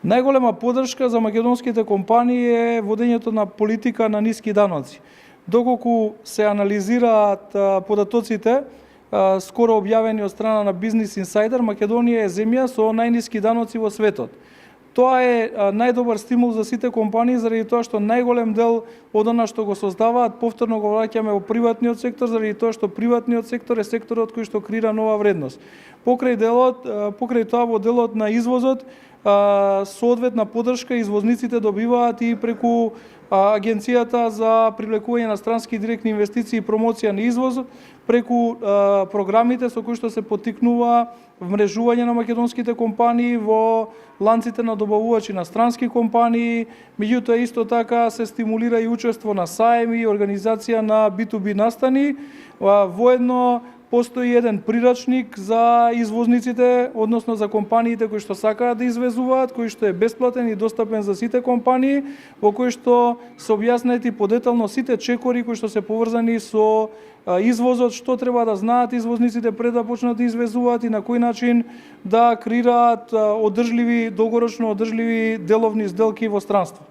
Најголема поддршка за македонските компании е водењето на политика на ниски даноци. Доколку се анализираат податоците, скоро објавени од страна на Business Insider, Македонија е земја со најниски даноци во светот. Тоа е најдобар стимул за сите компании, заради тоа што најголем дел од она што го создаваат повторно го враќаме во приватниот сектор, заради тоа што приватниот сектор е секторот кој што креира нова вредност. Покрај тоа во делот на извозот, соодветна поддршка извозниците добиваат и преку Агенцијата за привлекување на странски директни инвестиции и промоција на извоз, преку програмите со кои што се поттикнува вмрежување на македонските компании во ланците на добавувачи на странски компании, меѓутоа исто така се стимулира и учество на саеми и организација на B2B настани. Воедно постои еден прирачник за извозниците, односно за компаниите кои што сакаат да извезуваат, кој што е бесплатен и достапен за сите компании, во кој што се објаснети подетално сите чекори кои што се поврзани со извозот, што треба да знаат извозниците пред да почнат да извезуваат и на кој начин да креираат долгорочно одржливи деловни сделки во странство.